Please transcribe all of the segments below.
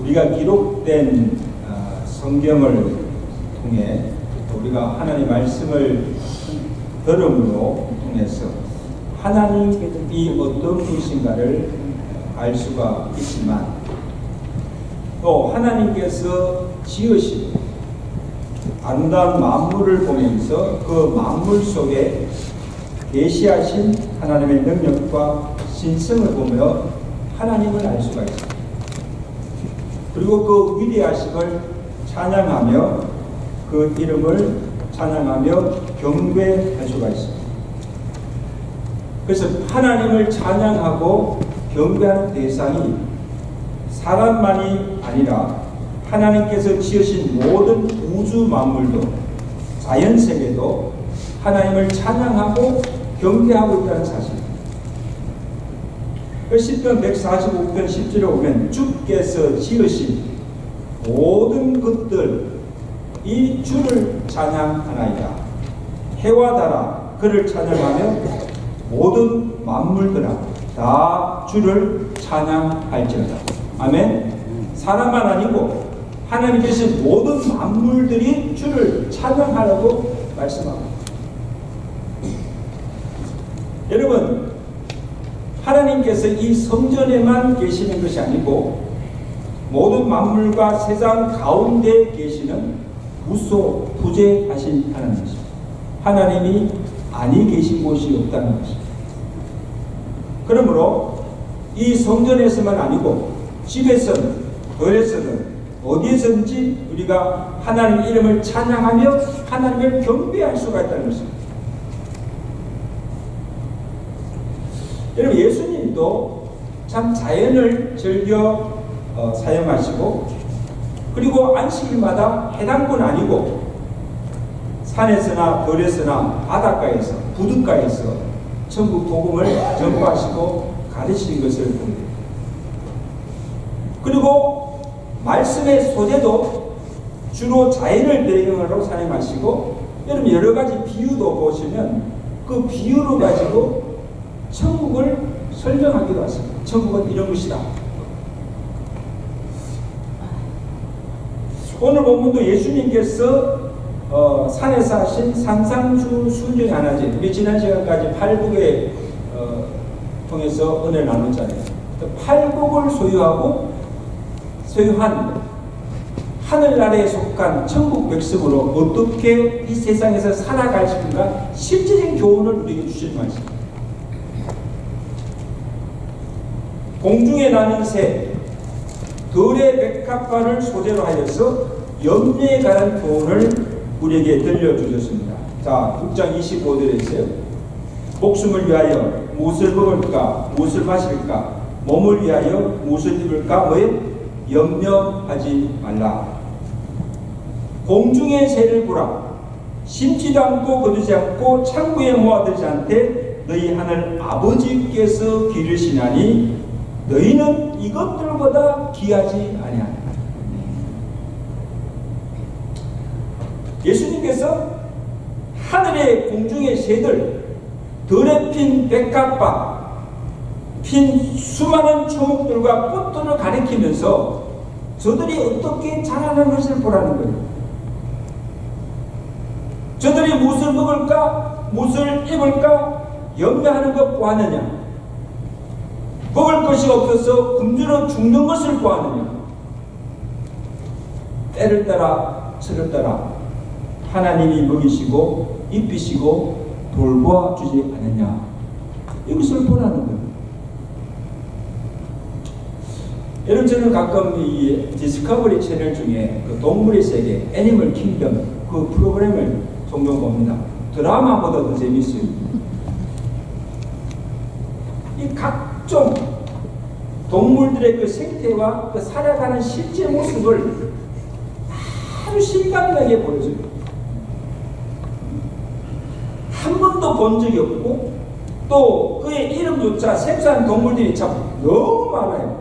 우리가 기록된 성경을 통해 우리가 하나님의 말씀을 들음으로 통해서 하나님이 어떤 분이신가를 알 수가 있지만 또 하나님께서 지으신 아름다운 만물을 보면서 그 만물 속에 계시하신 하나님의 능력과 신성을 보며 하나님을 알 수가 있습니다. 그리고 그 위대하심을 찬양하며 그 이름을 찬양하며 경배할 수가 있습니다. 그래서 하나님을 찬양하고 경배하는 대상이 사람만이 아니라 하나님께서 지으신 모든 우주 만물도 자연세계도 하나님을 찬양하고 경배하고 있다는 사실입니다. 시편 145편 10절에 보면 주께서 지으신 모든 것들 이 주를 찬양하나이다. 해와 달아 그를 찬양하며 모든 만물들아 다 주를 찬양할지어다. 아멘. 사람만 아니고 하나님께서 모든 만물들이 주를 찬양하라고 말씀합니다. 여러분, 하나님께서 이 성전에만 계시는 것이 아니고 모든 만물과 세상 가운데 계시는 부재하신 하나님이십니다. 하나님이 아니 계신 곳이 없다는 것입니다. 그러므로 이 성전에서만 아니고 집에서는, 교회에서는, 어디에서든지 우리가 하나님 이름을 찬양하며 하나님을 경배할 수가 있다는 것입니다. 여러분, 예수님도 참 자연을 즐겨 사용하시고 그리고 안식일마다 해당군 아니고 산에서나 들에서나 바닷가에서 부둣가에서 천국 복음을 전파하시고 가르치는 것을 봅니다. 그리고 말씀의 소재도 주로 자연을 배경으로 사용하시고 여러분 여러 가지 비유도 보시면 그 비유로 가지고 천국을 설명하기도 하십니다. 천국은 이런 것이다. 오늘 본문도 예수님께서 산에서 하신 산상수 순종의 하나지. 우리 지난 시간까지 팔복에 통해서 은혜를 나눴잖아요. 팔복을 소유한 하늘나라에 속한 천국 백성으로 어떻게 이 세상에서 살아갈 것인가 실제적인 교훈을 우리에게 주시는 말씀입니다. 공중에 나는 새, 들의 백합화를 소재로 하여서 염려에 관한 교훈을 우리에게 들려주셨습니다. 자, 6장 25절에 있어요. 목숨을 위하여 무엇을 먹을까, 무엇을 마실까, 몸을 위하여 무엇을 입을까, 뭐에 염려하지 말라. 공중의 새를 보라. 심지도 않고 거두지 않고 창고에 모아두지 않되 너희 하늘 아버지께서 기르시나니 너희는 이것들보다 귀하지 아니하니라. 예수님께서 하늘의 공중의 새들, 들에 핀 백합화, 핀 수많은 초목들과 꽃들을 가리키면서 저들이 어떻게 자라는 것을 보라는 거예요. 저들이 무엇을 먹을까, 무엇을 입을까 염려하는 것 보았느냐? 먹을 것이 없어서 굶주려 죽는 것을 보았느냐? 때를 따라 철을 따라 하나님이 먹이시고 입히시고 돌보아 주지 않느냐? 이것을 보라는 거예요. 여러분, 저는 가끔 이 디스커버리 채널 중에 그 동물의 세계, 애니멀 킹덤 그 프로그램을 종종 봅니다. 드라마보다 더 재밌어요. 이 각종 동물들의 그 생태와 그 살아가는 실제 모습을 아주 실감나게 보여줘요. 한 번도 본 적이 없고 또 그의 이름조차 생소한 동물들이 참 너무 많아요.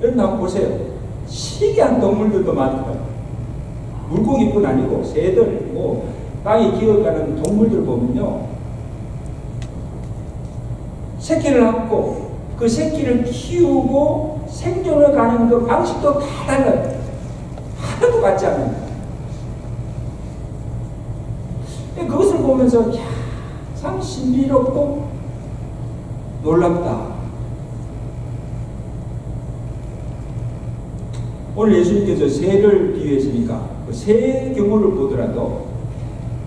여러분 한번 보세요. 희귀한 동물들도 많더라고요. 물고기뿐 아니고 새들, 땅에 기어가는 동물들 보면요, 새끼를 낳고 그 새끼를 키우고 생존을 가는 그 방식도 다 달라요. 하나도 같지 않아요. 그것을 보면서 야, 참 신비롭고 놀랍다. 오늘 예수님께서 새를 비유했으니까 그 새 경우를 보더라도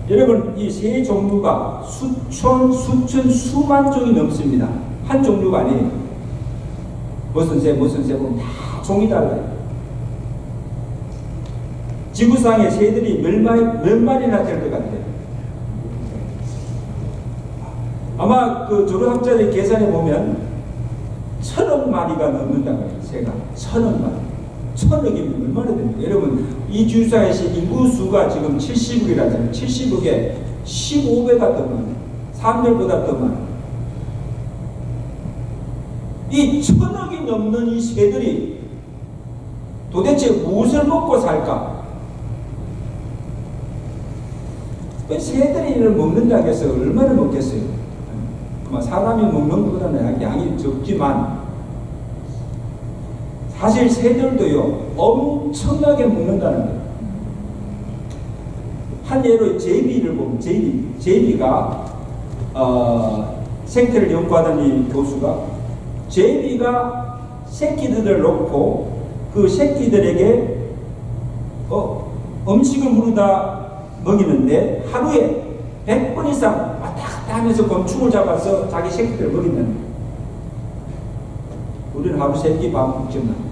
여러분 이 새 종류가 수천, 수만 종이 넘습니다. 한 종류가 아니에요. 무슨 새 보면 다 종이 달라요. 지구상의 새들이 몇 마리나 될 것 같아요. 아마 그 조류학자들 계산해 보면 1,000억 마리가 넘는다고 해요. 새가 1,000억 마리. 1,000억이면 얼마나 됩니까? 여러분 이 지구상의 인구 수가 지금 70억이라잖아요. 70억에 15배가 더 많아요. 3배보다 더 많아요. 이 1,000억이 넘는 이 새들이 도대체 무엇을 먹고 살까? 새들이 이를 먹는다고 해서 얼마나 먹겠어요? 사람이 먹는 것보다는 양이 적지만 사실 새들도요 엄청나게 먹는다는 거예요. 한 예로 제비를 보면 제비가 생태를 연구하던 이 교수가 제비가 새끼들을 놓고 그 새끼들에게 음식을 무르다 먹이는데 하루에 100번 이상 왔다 갔다 하면서 곤충을 잡아서 자기 새끼들을 먹인다는 거예요. 우리는 하루 새끼 밥 먹잖아.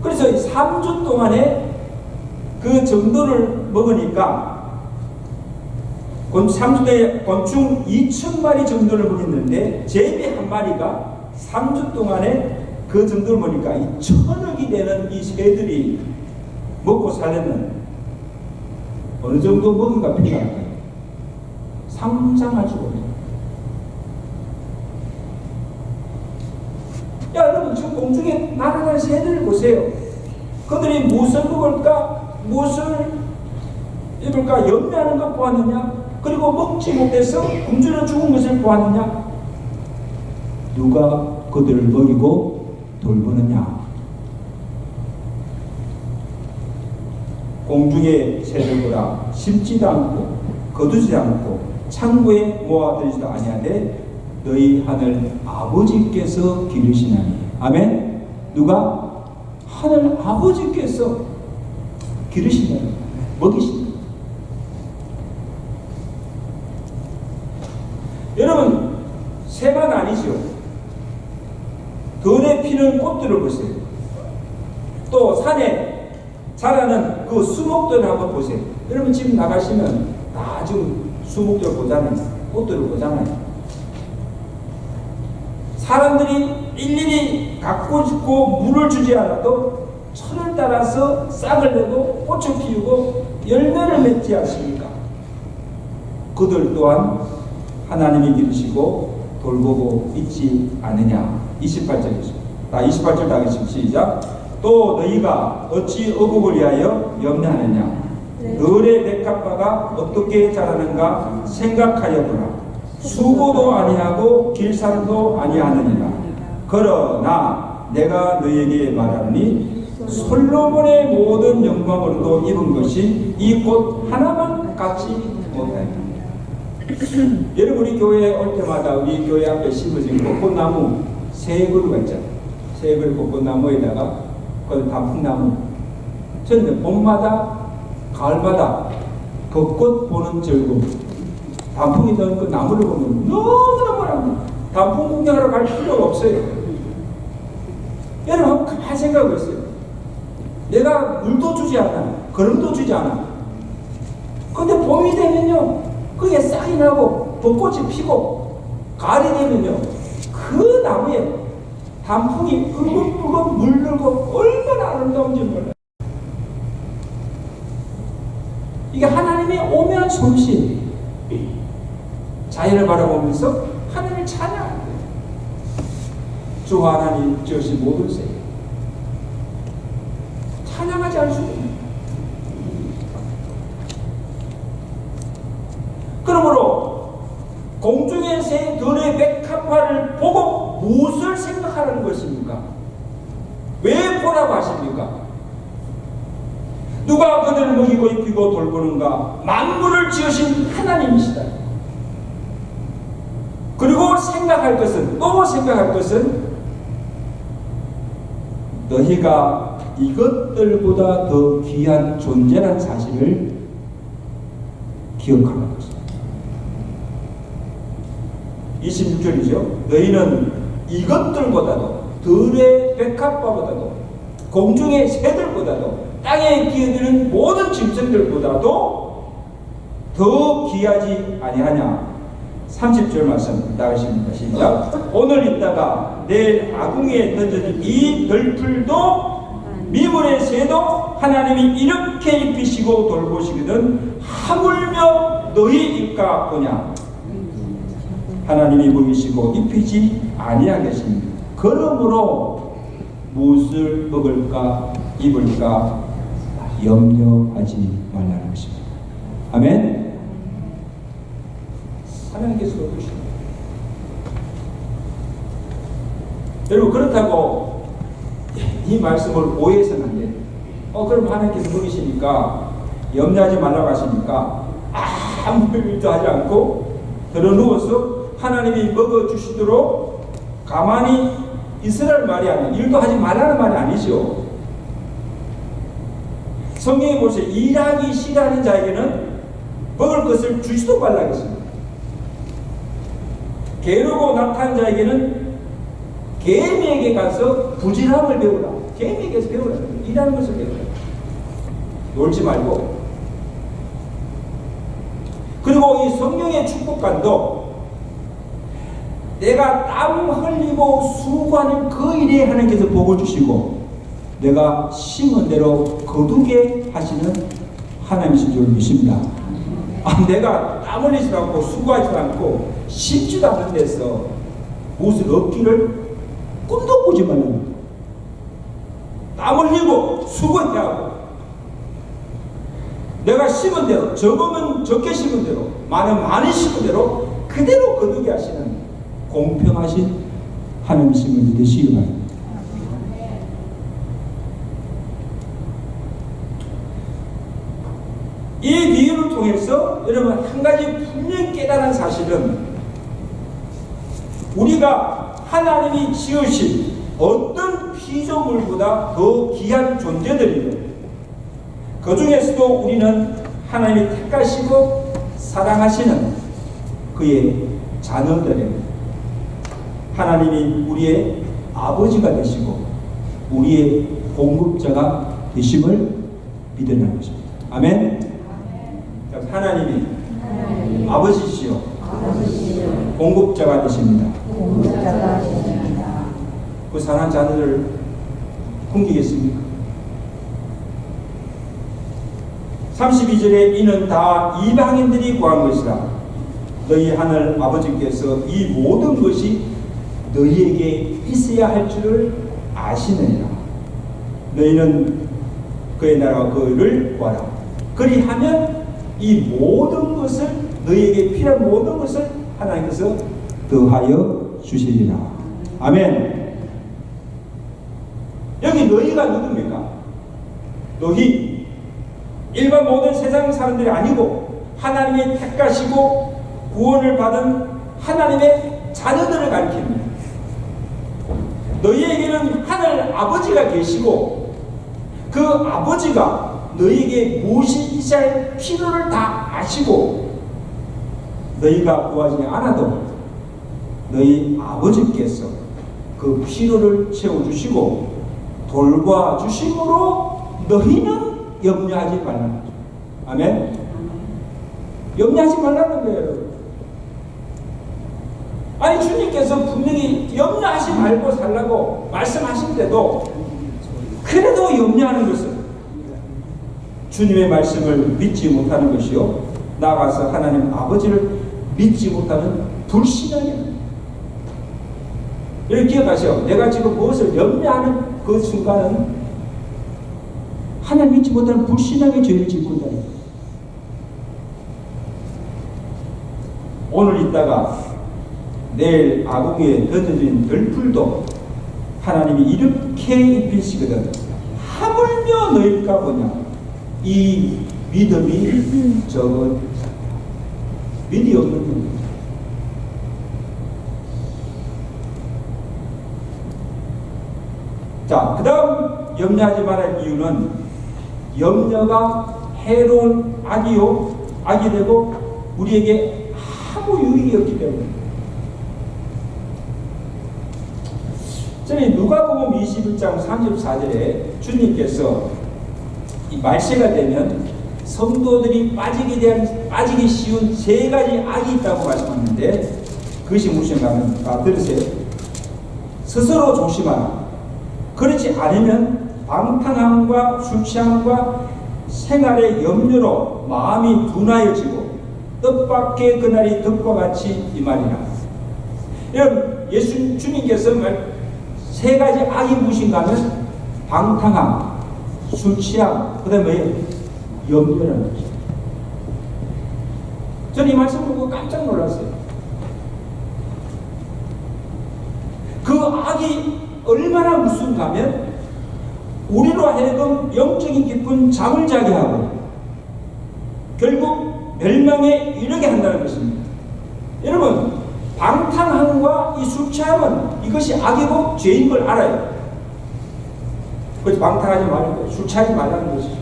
그래서 3주 동안에 그 정도를 먹으니까 3주에 곤충 2,000마리 정도를 먹였는데 제비 한 마리가 3주 동안에 그 정도를 먹으니까 1,000억이 되는 이 새들이 먹고 살려면 어느 정도 먹이가 필요할까요? 상상할 수가 없어요. 야, 여러분, 지금 공중에 날아가는 새들을 보세요. 그들이 무엇을 먹을까? 무엇을 입을까? 연매하는 것 보았느냐? 그리고 먹지 못해서 굶주려 죽은 것을 보았느냐? 누가 그들을 먹이고 돌보느냐? 공중의 새를 보라. 심지도 않고 거두지 않고 창고에 모아들이지도 아니하되 너희 하늘 아버지께서 기르시나니. 아멘. 누가? 하늘 아버지께서 기르시나니, 먹이시나니. 여러분, 새만 아니죠. 들에 피는 꽃들을 보세요. 또 산에 자라는 그 수목들을 한번 보세요. 여러분 지금 나가시면 다 지금 수목들 보잖아요. 꽃들을 보잖아요. 사람들이 일일이 갖고 싶고 물을 주지 않아도 철을 따라서 싹을 내고 꽃을 피우고 열매를 맺지 않습니까? 그들 또한 하나님이 기르시고 돌보고 있지 않느냐. 28절이죠. 28절 다 같이 시작. 또 너희가 어찌 어국을 위하여 염려하느냐. 너의 백합화가 어떻게 자라는가 생각하여 보라. 수고도 아니하고 길살도 아니하느니라. 그러나 내가 너희에게 말하노니 솔로몬의 모든 영광으로도 입은 것이 이 꽃 하나만 같이 못하리라. 여러분 우리 교회에 올 때마다 우리 교회 앞에 심어진 벚꽃나무 세 그루가 있잖아요. 세 그루 벚꽃나무에다가 그 단풍나무. 저는 봄마다 가을마다 벚꽃 보는 즐거움, 단풍이 든 그 나무를 보면 너무너무 합니다. 단풍 구경하러 갈 필요가 없어요. 여러분 가만히 생각하고 있어요. 내가 물도 주지 않아, 거름도 주지 않아. 근데 봄이 되면요, 그게 싹이 나고 벚꽃이 피고, 가을이 되면요, 그 나무에 단풍이 으금으금 물들고 얼마나 아름다운지 몰라요. 이게 하나님의 오묘한 솜씨. 자연을 바라보면서 하나님을 찬양하는 거예요. 주 하나님 지으신 모든 새 찬양하지 않을 수 없는. 그러므로 공중의 새들의 백합화를 무엇을 생각하라는 것입니까? 왜 보라고 하십니까? 누가 그들을 먹이고 입히고 돌보는가? 만물을 지으신 하나님이시다. 그리고 생각할 것은, 또 생각할 것은 너희가 이것들보다 더 귀한 존재라는 사실을 기억하는 것입니다. 26절이죠. 너희는 이것들보다도, 들의 백합과보다도, 공중의 새들보다도, 땅에 기어드는 모든 짐승들보다도 더 귀하지 아니하냐. 30절 말씀 나가십니다. 시작. 오늘 있다가 내일 아궁이에 던져진 이 덜풀도 미물의 새도 하나님이 이렇게 입히시고 돌보시거든 하물며 너희 입가 보냐. 하나님이 먹이시고 입히지 아니하겠습니다. 그러므로 무엇을 먹을까 입을까 염려하지 말라는 것입니다. 아멘. 하나님께서 그러십니다. 여러분, 그렇다고 이 말씀을 오해해서는 안 돼요. 그럼 하나님께서 먹이시니까 염려하지 말라고 하시니까 아무 일도 하지 않고 들어누워서 하나님이 먹어주시도록 가만히 있으라는 말이 아니에요. 일도 하지 말라는 말이 아니죠. 성경에 보세요. 일하기 싫어하는 자에게는 먹을 것을 주지도 말라 했습니다. 게으르고 나타난 자에게는 개미에게 가서 부지런함을 배우라. 개미에게서 배우라. 일하는 것을 배우라. 놀지 말고. 그리고 이 성경의 축복관도 내가 땀 흘리고 수고하는 그 일에 하나님께서 복을 주시고 내가 심은 대로 거두게 하시는 하나님이신 줄 믿습니다. 내가 땀 흘리지 않고 수고하지 않고 심지도 않는 데서 무엇을 얻기를 꿈도 꾸지 말랍니다. 땀 흘리고 수고해야 하고 내가 심은 대로, 적으면 적게 심은 대로, 많으면 많이 심은 대로 그대로 거두게 하시는 공평하신 하나님이심을 믿으시기 바랍니다. 이 비유를 통해서 여러분 한 가지 분명히 깨달은 사실은 우리가 하나님이 지으신 어떤 피조물보다 더 귀한 존재들이고 그 중에서도 우리는 하나님이 택하시고 사랑하시는 그의 자녀들입니다. 하나님이 우리의 아버지가 되시고 우리의 공급자가 되심을 믿으라는 것입니다. 아멘. 하나님이 아버지시요 공급자가 되십니다. 그 사랑하는 자녀들을 숨기겠습니까? 32절에 이는 다 이방인들이 구한 것이라. 너희 하늘 아버지께서 이 모든 것이 너희에게 있어야 할 줄을 아시느니라. 너희는 그의 나라와 그를 구하라. 그리하면 이 모든 것을 너희에게 필요한 모든 것을 하나님께서 더하여 주시리라. 아멘. 여기 너희가 누굽니까? 너희 일반 모든 세상 사람들이 아니고 하나님의 택하시고 구원을 받은 하나님의 자녀들을 가리킵니다. 너희에게는 하늘 아버지가 계시고 그 아버지가 너희에게 무엇이 있어야 할 필요를 다 아시고 너희가 구하지 않아도 너희 아버지께서 그 필요를 채워주시고 돌봐주심으로 너희는 염려하지 말라는 거죠. 아멘. 염려하지 말라는 거예요, 여러분. 아니 주님께서 분명히 염려하지 말고 살라고 말씀하신데도 그래도 염려하는 것은 주님의 말씀을 믿지 못하는 것이요 나아가서 하나님 아버지를 믿지 못하는 불신앙이에요. 이렇게 기억하세요. 내가 지금 무엇을 염려하는 그 순간은 하나님 믿지 못하는 불신앙의 죄를 짓고 있다. 오늘 있다가 내일 아궁이에 던져진 들풀도 하나님이 이렇게 입히시거든. 하물며 너희가 보냐. 이 믿음이 적은 믿이 없는 겁니다. 자, 그 다음 염려하지 말아야 할 이유는 염려가 해로운 악이 되고 우리에게 아무 유익이 없기 때문입니다. 저희 누가복음 21장 34절에 주님께서 이 말세가 되면 성도들이 빠지기 쉬운 세 가지 악이 있다고 말씀하는데 그것이 무엇인가 하면 들으세요. 스스로 조심하라. 그렇지 않으면 방탕함과 술 취함과 생활의 염려로 마음이 둔하여지고 뜻밖의 그날이 덕과 같이 임하리라. 여러분, 주님께서 세 가지 악이 무엇인가 하면 방탕함, 술 취함, 그 다음에 염려라는 것이죠. 저는 이 말씀 보고 깜짝 놀랐어요. 그 악이 얼마나 무슨가 하면 우리로 하여금 영적인 깊은 잠을 자게 하고 결국 멸망에 이르게 한다는 것입니다. 여러분, 방탕함과 이 술 취함은 이것이 악이고 죄인 걸 알아요. 그래서 방탕하지 말고 술 취하지 말라는 것이죠.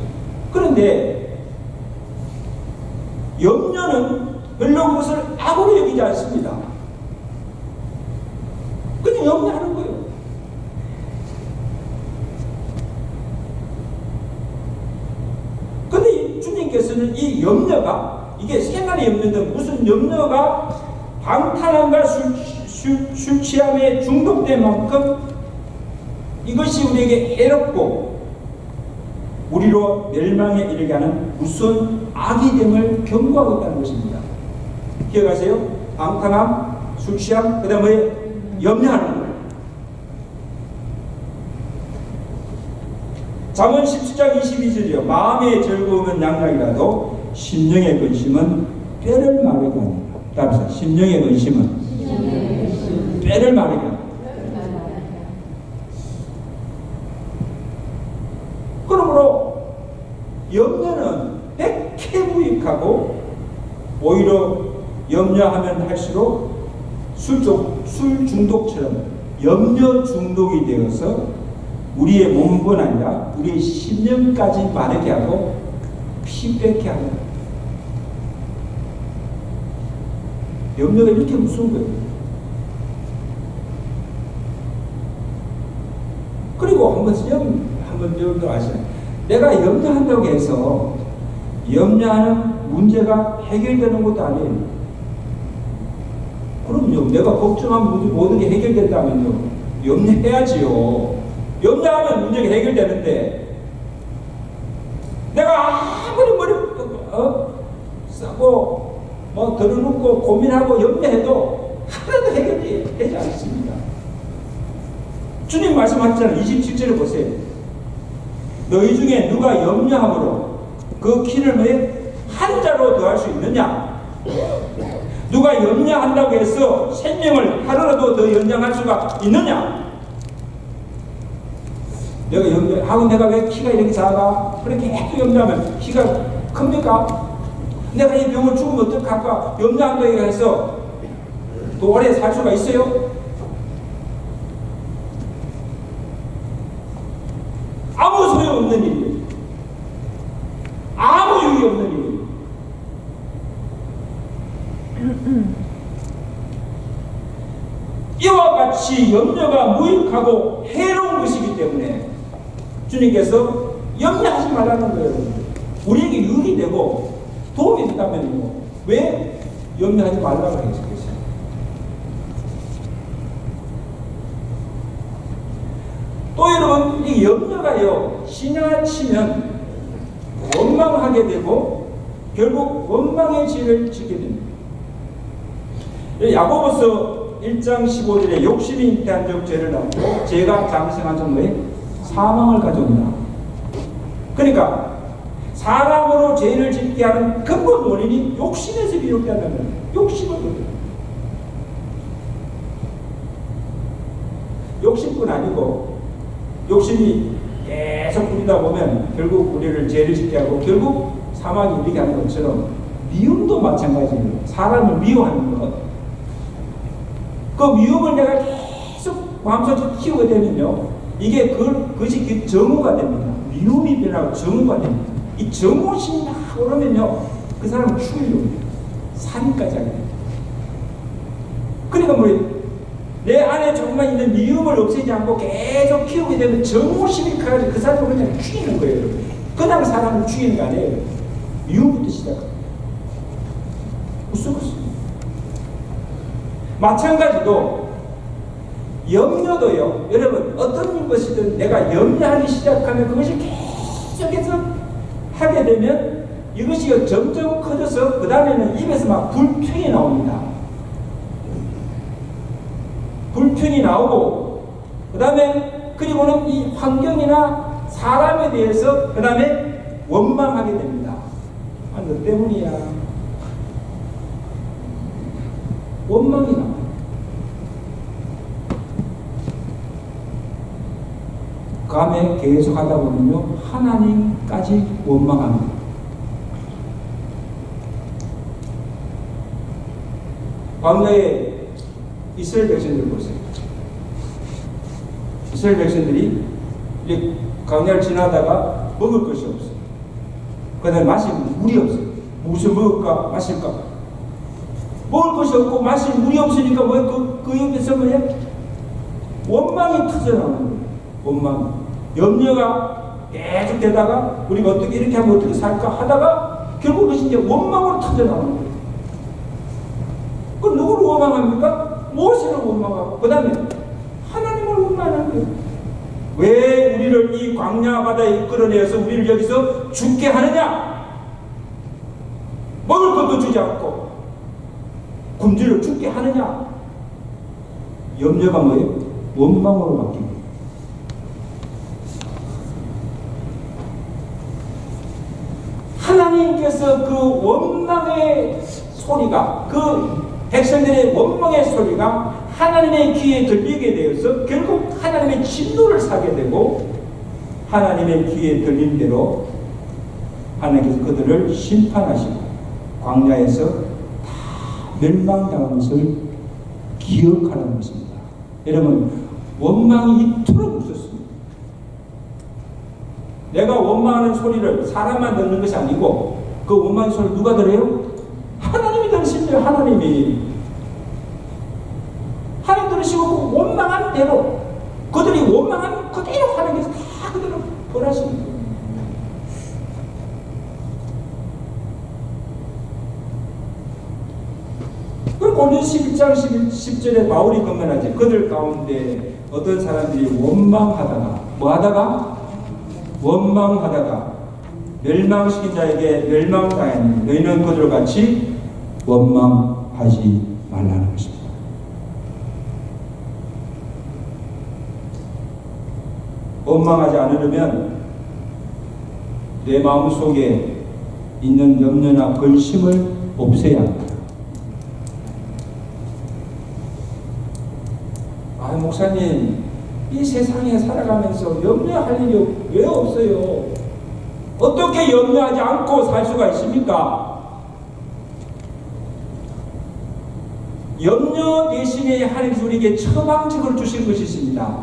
그런데 염려는 별로 그것을 악으로 여기지 않습니다. 그냥 염려하는 거예요. 근데 주님께서는 이 염려가 이게 생활의 염려인데 무슨 염려가 방탕함과 술 취함에 중독된 만큼 이것이 우리에게 해롭고 우리로 멸망에 이르게 하는 무슨 악이 됨을 경고하고 있다는 것입니다. 기억하세요? 방탕함, 술 취함, 그 다음에 염려하는 거예요. 잠언 17장 22절이요. 마음의 즐거움은 양락이라도 심령의 근심은 뼈를 마르게 합니다. 다음에 심령의 근심은 뼈를 마르게 합니다. 그러므로 염려는 백해무익하고 오히려 염려하면 할수록 술 중독처럼 염려 중독이 되어서 우리의 몸뿐 아니라 우리의 심령까지 마르게 하고 피폐케 하는 염려가 이렇게 무서운 거예요. 그리고 한번 여러분들 아시나요? 내가 염려한다고 해서 염려하는 문제가 해결되는 것도 아니에요. 그럼요. 내가 걱정한 문제 모든 게 해결된다면요. 염려해야지요. 염려하면 문제가 해결되는데 내가 아무리 머리 싸고 들어놓고 고민하고 염려해도 하나도 해결이 되지 않습니다. 주님 말씀하셨잖아요. 27절을 보세요. 너희 중에 누가 염려함으로 그 키를 한 자로 더할 수 있느냐? 누가 염려한다고 해서 생명을 하루라도 더 연장할 수가 있느냐? 내가 염려하고 내가 왜 키가 이렇게 작아? 그렇게 계속 염려하면 키가 큽니까? 내가 이 병을 죽으면 어떡할까? 염려한다고 해서 더 오래 살 수가 있어요? 아무 소용없는 일이에요. 아무 유익이 없는 일이에요. 이와 같이 염려가 무익하고 해로운 것이기 때문에 주님께서 염려하지 말라는 거예요. 우리에게 유익이 되고 도움이 된다면요. 왜 염려하지 말라고 했겠어요? 또 여러분, 이 염려가요, 지나치면 원망하게 되고 결국 원망의 죄를 짓게 됩니다. 야고보서 1장 15절에 욕심이 잉태한 적 죄를 낳고 죄가 장성한 적 뭐에 사망을 가져온다. 그러니까 사람으로 죄를 짓게 하는 근본 원인이 욕심에서 비롯된다는 욕심을 거둬요. 욕심뿐 아니고 욕심이 계속 부리다 보면 결국 우리를 죄를 짓게 하고 결국 사망이 이르게 하는 것처럼 미움도 마찬가지예요. 사람을 미워하는 것. 그 미움을 내가 계속 마음속에 키우게 되면요, 이게 그것이 정오가 됩니다. 미움이 변하고 정오가 됩니다. 이 정오심이 막 오르면요, 그 사람은 죽이려고 해요. 살인까지 하게 됩니다. 그러니까 내 안에 조금만 있는 미움을 없애지 않고 계속 키우게 되면 정오심이 커가지고 그 사람을 그냥 죽이는 거예요. 그냥 사람을 죽이는 거 아니에요. 미움부터 시작합니다. 무슨 마찬가지로 염려도요. 여러분 어떤 것이든 내가 염려하기 시작하면 그것이 계속해서 하게 되면 이것이 점점 커져서 그 다음에는 입에서 막 불평이 나옵니다. 불평이 나오고 그 다음에 그리고는 이 환경이나 사람에 대해서 그 다음에 원망하게 됩니다. 아, 너 때문이야. 원망이 나와요. 감에 계속 하다 보면요, 하나님까지 원망합니다. 광야에 이스라엘 백성들 보세요. 이스라엘 백성들이 광야를 지나다가 먹을 것이 없어요. 그 다음에 마실 물이 없어요. 무엇을 먹을까 마실까. 먹을 것이 없고 마실 물이 없으니까 그 옆에서 뭐냐, 원망이 터져나오는 거예요. 원망, 염려가 계속 되다가 우리가 어떻게 이렇게 하면 어떻게 살까 하다가 결국 그것이 이제 원망으로 터져나오는 거예요. 그럼 누구를 원망합니까? 무엇을 원망하고 그 다음에 하나님을 원망하는 거예요. 왜 우리를 이 광야 바다에 이끌어내서 우리를 여기서 죽게 하느냐? 먹을 것도 주지 않고 굶주려 죽게 하느냐? 염려가 뭐예요? 원망으로 바뀝니다. 하나님께서 그 원망의 소리가, 그 백성들의 원망의 소리가 하나님의 귀에 들리게 되어서 결국 하나님의 진노를 사게 되고, 하나님의 귀에 들린 대로 하나님께서 그들을 심판하시고 광야에서 다 멸망당한 것을 기억하라는 것입니다. 여러분, 원망이 이토록 무섭습니다. 내가 원망하는 소리를 사람만 듣는 것이 아니고 그 원망의 소리를 누가 들어요? 하나님이 들으십니다. 하나님 들으시고 그 원망한 대로, 그들이 원망한 그대로 하나님께서 다 그대로 벌하십니다. 고린도 11장 10절에 바울이 건면하지, 그들 가운데 어떤 사람들이 원망하다가 원망하다가 멸망시킨 자에게 멸망당하니 너희는 그들과 같이 원망하지 말라는 것입니다. 원망하지 않으려면 내 마음속에 있는 염려나 근심을 없애야 합니다. 목사님, 이 세상에 살아가면서 염려할 일이 왜 없어요? 어떻게 염려하지 않고 살 수가 있습니까? 염려 대신에 하나님께서 우리에게 처방책을 주신 것이 있습니다.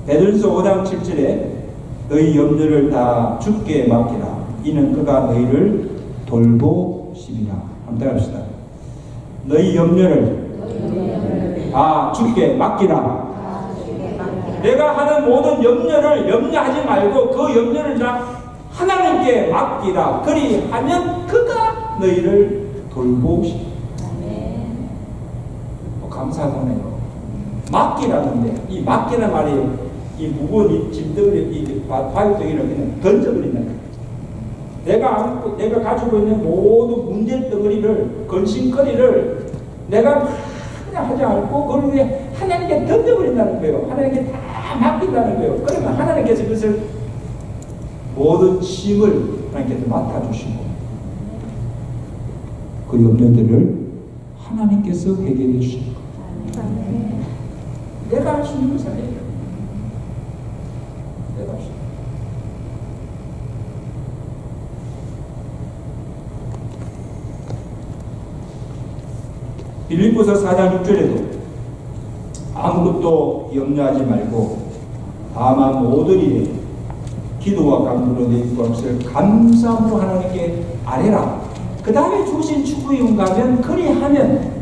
베드로전서 5장 7절에 너희 염려를 다 주께 맡기라. 이는 그가 너희를 돌보심이라. 한번 따라합시다. 너희 염려를 다 주께 맡기라. 내가 하는 모든 염려를 염려하지 말고 그 염려를 다 하나님께 맡기라. 그리하면 그가 너희를 돌보시라. 감사하네요. 맡기라는데 이 맡기는 말이 이 무거운 이 짐덩이를, 이 바위덩이를 그냥 던져버린다. 내가 가지고 있는 모든 문제 덩어리를, 근심거리를 내가 그냥 하지 않고 그걸 그냥 하나님께 던져버린다는 거예요. 하나님께 다 맡긴다는 거예요. 그러면 하나님께서 그것을 모든 짐을 하나님께서 맡아주시고 그 염려들을 하나님께서 해결해 주시는 거예요. 대답할 수 있는 것을 해요. 대답합시다. 빌립보서 4장 6절에도 아무것도 염려하지 말고 다만 모든 일에 기도와 간구로 내 것을 감사함으로 하나님께 아뢰라. 그 다음에 주신 축복이 응하면 그리하면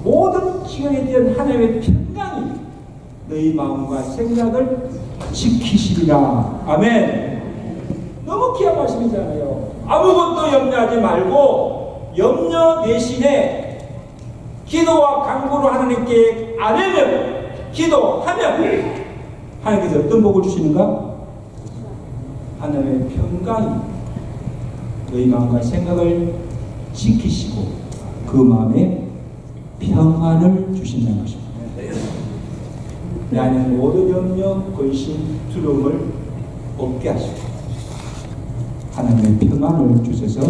모든 기경에 대한 하나님의 평강이 너희 마음과 생각을 지키시리라. 아멘. 너무 귀한 말씀이잖아요. 아무것도 염려하지 말고 염려 대신에 기도와 간구로 하나님께 아뢰면, 기도하면 하나님께서 어떤 복을 주시는가? 하나님의 평강이 너희 마음과 생각을 지키시고 그 마음에 평안을 주신다는 것입니다. 내 안에 모든 염려, 근심, 두려움을 없게 하시고 하나님의 평안을 주셔서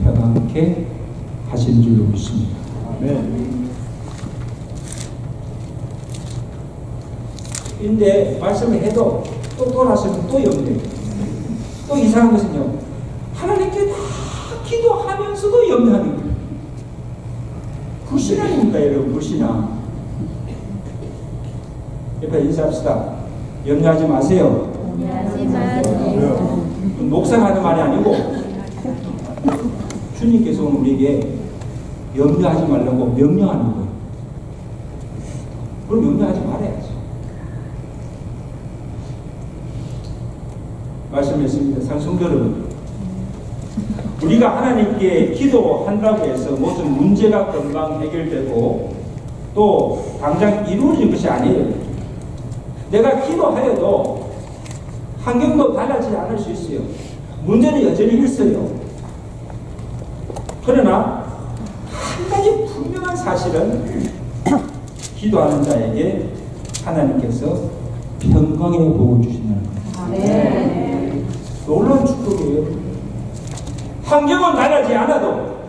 평안케 하신 줄로 믿습니다. 근데 말씀을 해도 또 돌아서면 또 염려해요. 또 이상한 것은요, 하나님께 다 기도하면서도 염려하는 거예요. 불신앙입니까 여러분? 불신앙. 옆에 인사합시다. 염려하지 마세요. 염려하지 마세요. 목사가 하는 말이 아니고 주님께서 우리에게 염려하지 말라고 명령하는 거예요. 그럼 염려하지 말아야지. 말씀했습니다. 성도 여러분, 우리가 하나님께 기도한다고 해서 무슨 문제가 금방 해결되고 또 당장 이루어진 것이 아니에요. 내가 기도하여도 환경도 달라지지 않을 수 있어요. 문제는 여전히 있어요. 그러나 한 가지 분명한 사실은 기도하는 자에게 하나님께서 평강의 복을 주신다는 겁니다. 네. 놀라운 축복이에요. 환경은 달라지지 않아도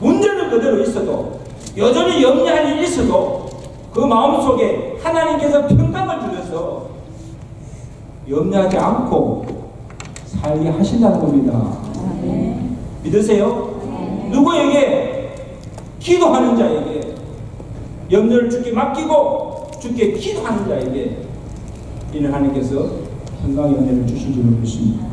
문제는 그대로 있어도 여전히 염려할 일이 있어도 그 마음속에 하나님께서 평강을 주셔서 염려하지 않고 살게 하신다는 겁니다. 네. 믿으세요? 네. 누구에게? 기도하는 자에게 염려를 주께 맡기고 주께 기도하는 자에게 이는 하나님께서 평강의 은혜를 주신 줄로 믿습니다.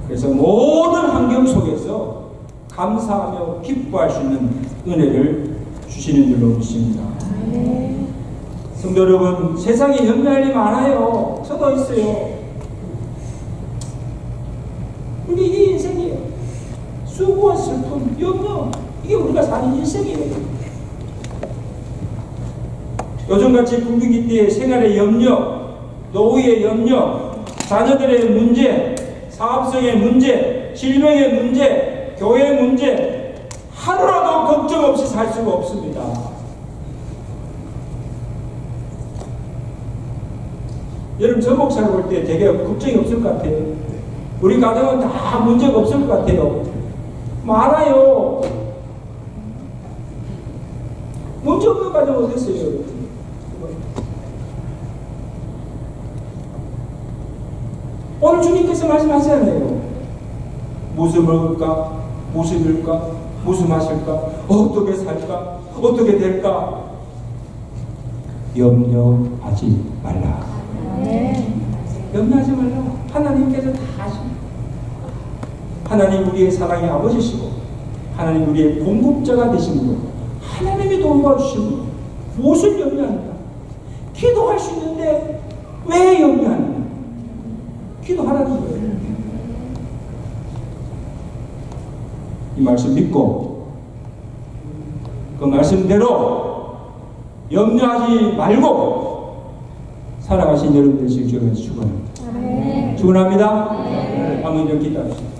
그래서 모든 환경 속에서 감사하며 기뻐할 수 있는 은혜를 주시는 줄로 믿습니다. 성도 여러분, 세상에 염려할 일이 많아요. 저도 있어요. 이게 인생이에요. 수고와 슬픔, 염려, 이게 우리가 사는 인생이에요. 요즘같이 불경기 때의 생활의 염려, 노후의 염려, 자녀들의 문제, 사업성의 문제, 질병의 문제, 교회의 문제, 하루라도 걱정 없이 살 수가 없습니다. 여러분, 저 목사를 볼 때 되게 걱정이 없을 것 같아요. 우리 가정은 다 문제가 없을 것 같아요. 많아요. 문제 없는 가정 어디 있어요, 여러분? 오늘 주님께서 말씀하시잖아요. 무슨 먹을까? 무슨 입을까? 무슨 마실까? 어떻게 살까? 어떻게 될까? 염려하지 말라. 네. 염려하지 말라. 하나님께서 다 아십니다. 하나님 우리의 사랑의 아버지시고 하나님 우리의 공급자가 되신 분, 하나님이 도와주신 분, 무엇을 염려하는가? 기도할 수 있는데 왜 염려하는가? 기도하라는 거예요. 이 말씀 믿고 그 말씀대로 염려하지 말고 살아가신 여러분 되시길 주님께서 축원합니다. 축원합니다. 한번 이렇게 기도합시다.